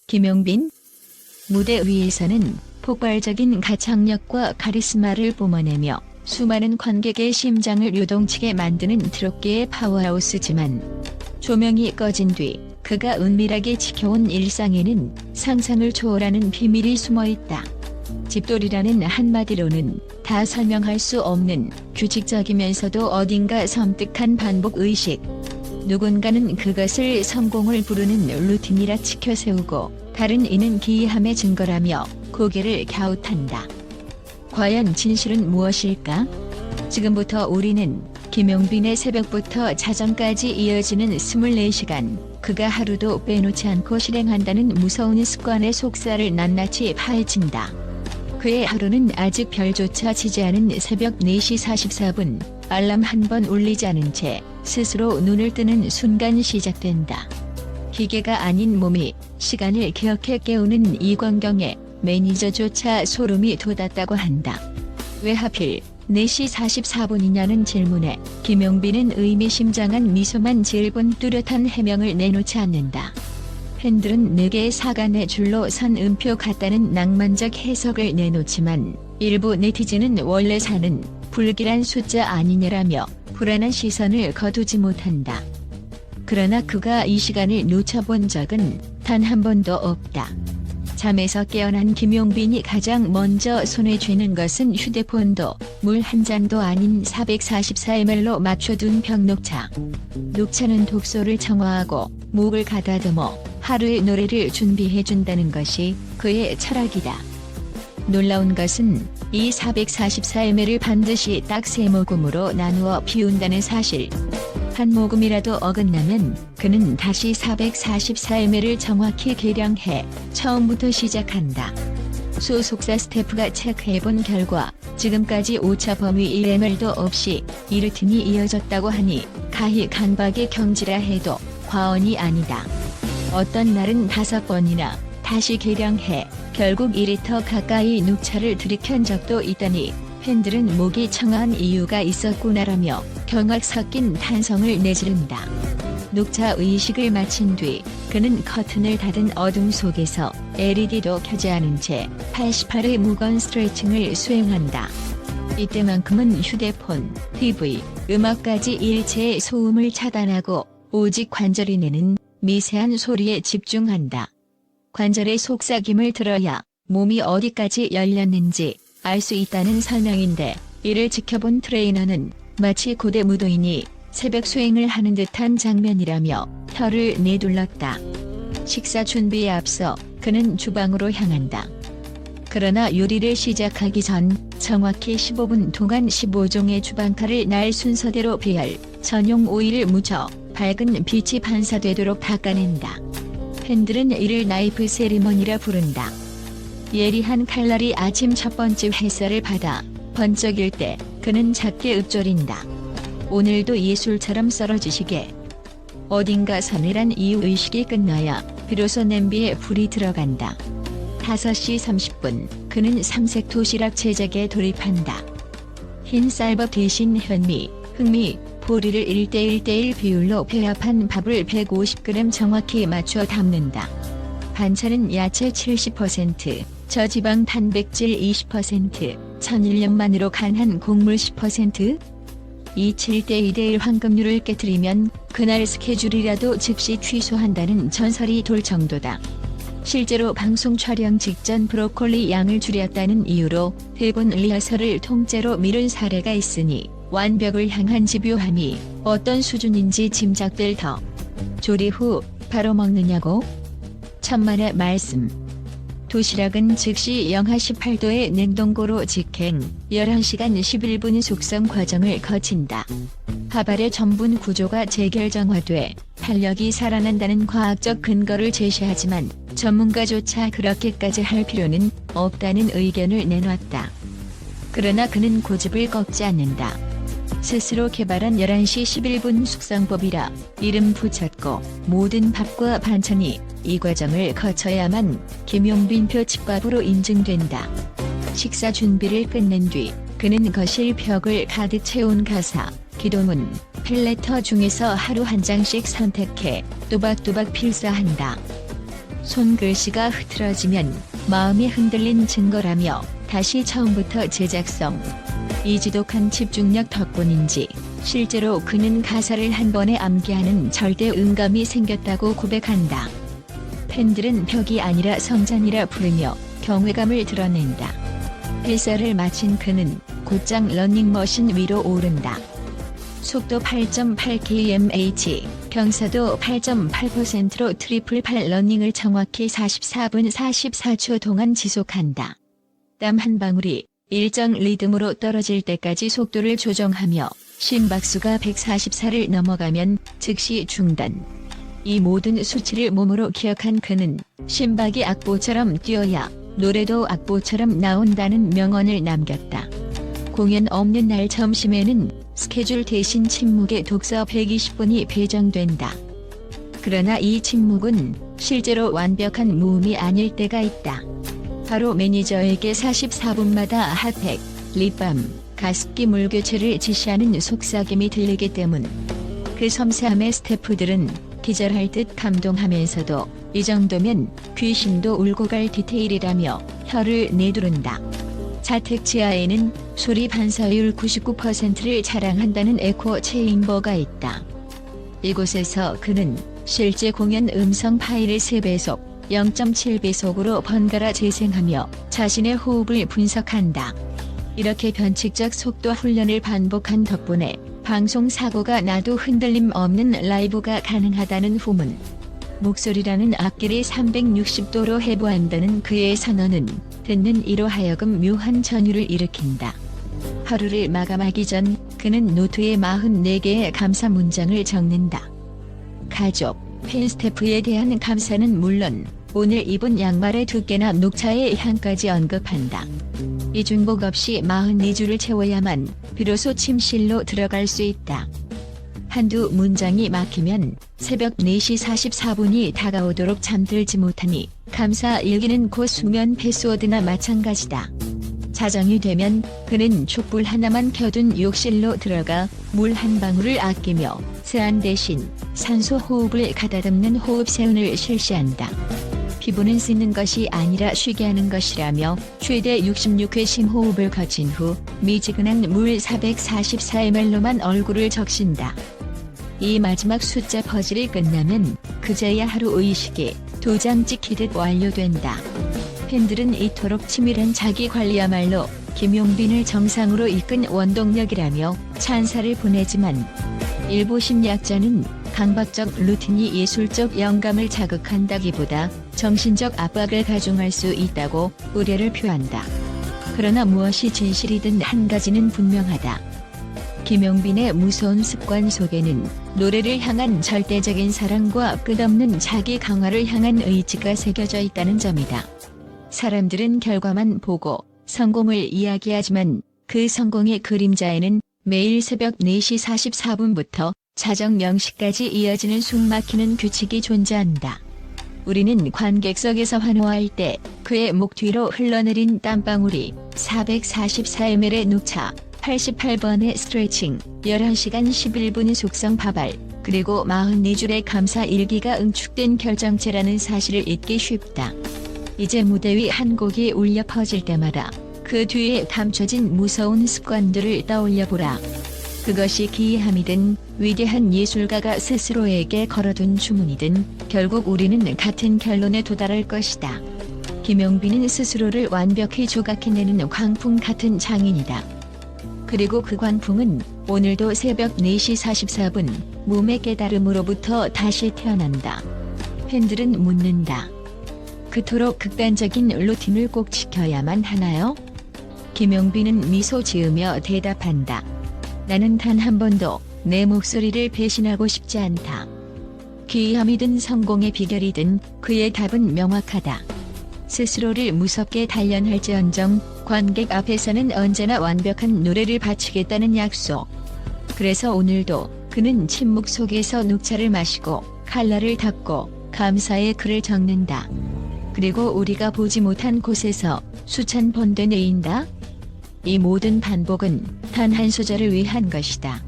김용빈? 무대 위에서는 폭발적인 가창력과 카리스마를 뿜어내며 수많은 관객의 심장을 요동치게 만드는 트롯계의 파워하우스지만 조명이 꺼진 뒤 그가 은밀하게 지켜온 일상에는 상상을 초월하는 비밀이 숨어있다. 집돌이라는 한마디로는 다 설명할 수 없는 규칙적이면서도 어딘가 섬뜩한 반복의식. 누군가는 그것을 성공을 부르는 루틴이라 지켜세우고 다른 이는 기이함의 증거라며 고개를 갸웃한다. 과연 진실은 무엇일까? 지금부터 우리는 김용빈의 새벽부터 자정까지 이어지는 24시간, 그가 하루도 빼놓지 않고 실행한다는 무서운 습관의 속살을 낱낱이 파헤친다. 그의 하루는 아직 별조차 치지 않은 새벽 4시 44분, 알람 한 번 울리지 않은 채 스스로 눈을 뜨는 순간 시작된다. 기계가 아닌 몸이 시간을 기억해 깨우는 이 광경에 매니저조차 소름이 돋았다고 한다. 왜 하필 4시 44분이냐는 질문에 김용빈은 의미심장한 미소만 지을 뿐 뚜렷한 해명을 내놓지 않는다. 팬들은 4개의 사간의 줄로 선 음표 같다는 낭만적 해석을 내놓지만 일부 네티즌은 원래 사는 불길한 숫자 아니냐라며 불안한 시선을 거두지 못한다. 그러나 그가 이 시간을 놓쳐본 적은 단 한 번도 없다. 잠에서 깨어난 김용빈이 가장 먼저 손에 쥐는 것은 휴대폰도 물 한 잔도 아닌 444ml로 맞춰둔 병녹차. 녹차는 독소를 정화하고 목을 가다듬어 하루의 노래를 준비해준다는 것이 그의 철학이다. 놀라운 것은 이 444ml를 반드시 딱 3모금으로 나누어 피운다는 사실. 한 모금이라도 어긋나면 그는 다시 444ml를 정확히 계량해 처음부터 시작한다. 소속사 스태프가 체크해본 결과 지금까지 오차 범위 1ml도 없이 이 루틴이 이어졌다고 하니 가히 강박의 경지라 해도 과언이 아니다. 어떤 날은 5번이나 다시 계량해 결국 2리터 가까이 녹차를 들이켠 적도 있다니 팬들은 목이 청아한 이유가 있었구나라며 경악 섞인 탄성을 내지른다. 녹차 의식을 마친 뒤 그는 커튼을 닫은 어둠 속에서 LED도 켜지 않은 채 88의 무거운 스트레칭을 수행한다. 이때만큼은 휴대폰, TV, 음악까지 일체의 소음을 차단하고 오직 관절이 내는 미세한 소리에 집중한다. 관절의 속삭임을 들어야 몸이 어디까지 열렸는지 알 수 있다는 설명인데 이를 지켜본 트레이너는 마치 고대 무도인이 새벽 수행을 하는 듯한 장면이라며 혀를 내둘렀다. 식사 준비에 앞서 그는 주방으로 향한다. 그러나 요리를 시작하기 전 정확히 15분 동안 15종의 주방칼을 날 순서대로 배열, 전용 오일을 묻혀 밝은 빛이 반사되도록 닦아낸다. 팬들은 이를 나이프 세리머니라 부른다. 예리한 칼날이 아침 첫 번째 햇살을 받아 번쩍일 때 그는 작게 읊조린다. 오늘도 예술처럼 썰어지시게. 어딘가 서늘한 이유 의식이 끝나야 비로소 냄비에 불이 들어간다. 5시 30분 그는 삼색 도시락 제작에 돌입한다. 흰 쌀밥 대신 현미, 흑미, 보리를 1:1:1 비율로 배합한 밥을 150g 정확히 맞춰 담는다. 반찬은 야채 70%, 저지방 단백질 20%, 천일염만으로 간한 곡물 10%? 이 7:2:1 황금률을 깨트리면 그날 스케줄이라도 즉시 취소한다는 전설이 돌 정도다. 실제로 방송 촬영 직전 브로콜리 양을 줄였다는 이유로 대본 리허설을 통째로 미룬 사례가 있으니 완벽을 향한 집요함이 어떤 수준인지 짐작될 터. 조리 후 바로 먹느냐고? 천만의 말씀. 도시락은 즉시 영하 18도의 냉동고로 직행, 11시간 11분 숙성 과정을 거친다. 하발의 전분 구조가 재결정화돼 탄력이 살아난다는 과학적 근거를 제시하지만 전문가조차 그렇게까지 할 필요는 없다는 의견을 내놨다. 그러나 그는 고집을 꺾지 않는다. 스스로 개발한 11시 11분 숙성법이라 이름 붙였고 모든 밥과 반찬이 이 과정을 거쳐야만 김용빈표 집밥으로 인증된다. 식사 준비를 끝낸 뒤 그는 거실 벽을 가득 채운 가사, 기도문, 필레터 중에서 하루 한 장씩 선택해 또박또박 필사한다. 손글씨가 흐트러지면 마음이 흔들린 증거라며 다시 처음부터 제작성. 이 지독한 집중력 덕분인지 실제로 그는 가사를 한 번에 암기하는 절대 음감이 생겼다고 고백한다. 팬들은 벽이 아니라 성전이라 부르며 경외감을 드러낸다. 필사를 마친 그는 곧장 러닝머신 위로 오른다. 속도 8.8km/h, 경사도 8.8%로 트리플 8 러닝을 정확히 44분 44초 동안 지속한다. 땀 한 방울이 일정 리듬으로 떨어질 때까지 속도를 조정하며 심박수가 144를 넘어가면 즉시 중단. 이 모든 수치를 몸으로 기억한 그는 심박이 악보처럼 뛰어야 노래도 악보처럼 나온다는 명언을 남겼다. 공연 없는 날 점심에는 스케줄 대신 침묵의 독서 120분이 배정된다. 그러나 이 침묵은 실제로 완벽한 무음이 아닐 때가 있다. 바로 매니저에게 44분마다 핫팩, 립밤, 가습기 물 교체를 지시하는 속삭임이 들리기 때문. 그 섬세함에 스태프들은 기절할 듯 감동하면서도 이 정도면 귀신도 울고 갈 디테일이라며 혀를 내두른다. 자택 지하에는 소리 반사율 99%를 자랑한다는 에코 체인버가 있다. 이곳에서 그는 실제 공연 음성 파일을 3배속, 0.7배속으로 번갈아 재생하며 자신의 호흡을 분석한다. 이렇게 변칙적 속도 훈련을 반복한 덕분에 방송 사고가 나도 흔들림 없는 라이브가 가능하다는 후문. 목소리라는 악기를 360도로 해부한다는 그의 선언은 듣는 이로 하여금 묘한 전율을 일으킨다. 하루를 마감하기 전 그는 노트에 44개의 감사 문장을 적는다. 가족, 팬 스태프에 대한 감사는 물론 오늘 입은 양말의 두께나 녹차의 향까지 언급한다. 이중복 없이 44줄을 채워야만 비로소 침실로 들어갈 수 있다. 한두 문장이 막히면 새벽 4시 44분이 다가오도록 잠들지 못하니 감사 일기는 곧 수면 패스워드나 마찬가지다. 자정이 되면 그는 촛불 하나만 켜둔 욕실로 들어가 물 한 방울을 아끼며 세안 대신 산소 호흡을 가다듬는 호흡 세운을 실시한다. 피부는 씻는 것이 아니라 쉬게 하는 것이라며 최대 66회 심호흡을 거친 후 미지근한 물 444ml로만 얼굴을 적신다. 이 마지막 숫자 퍼즐이 끝나면 그제야 하루 의식이 도장 찍히듯 완료된다. 팬들은 이토록 치밀한 자기관리야말로 김용빈을 정상으로 이끈 원동력이라며 찬사를 보내지만 일부 심리학자는 강박적 루틴이 예술적 영감을 자극한다기보다 정신적 압박을 가중할 수 있다고 우려를 표한다. 그러나 무엇이 진실이든 한 가지는 분명하다. 김용빈의 무서운 습관 속에는 노래를 향한 절대적인 사랑과 끝없는 자기 강화를 향한 의지가 새겨져 있다는 점이다. 사람들은 결과만 보고 성공을 이야기하지만 그 성공의 그림자에는 매일 새벽 4시 44분부터 자정 0시까지 이어지는 숨막히는 규칙이 존재한다. 우리는 관객석에서 환호할 때 그의 목 뒤로 흘러내린 땀방울이 444ml의 녹차, 88번의 스트레칭, 11시간 11분 속성 파발, 그리고 44줄의 감사 일기가 응축된 결정체라는 사실을 잊기 쉽다. 이제 무대 위 한 곡이 울려 퍼질 때마다 그 뒤에 감춰진 무서운 습관들을 떠올려보라. 그것이 기이함이든 위대한 예술가가 스스로에게 걸어둔 주문이든 결국 우리는 같은 결론에 도달할 것이다. 김용빈은 스스로를 완벽히 조각해내는 광풍 같은 장인이다. 그리고 그 광풍은 오늘도 새벽 4시 44분 몸의 깨달음으로부터 다시 태어난다. 팬들은 묻는다. 그토록 극단적인 루틴을 꼭 지켜야만 하나요? 김용빈은 미소 지으며 대답한다. 나는 단 한 번도 내 목소리를 배신하고 싶지 않다. 기이함이든 성공의 비결이든 그의 답은 명확하다. 스스로를 무섭게 단련할지언정 관객 앞에서는 언제나 완벽한 노래를 바치겠다는 약속. 그래서 오늘도 그는 침묵 속에서 녹차를 마시고 칼날을 닦고 감사의 글을 적는다. 그리고 우리가 보지 못한 곳에서 수천 번 되뇌인다. 이 모든 반복은 단 한 소절을 위한 것이다.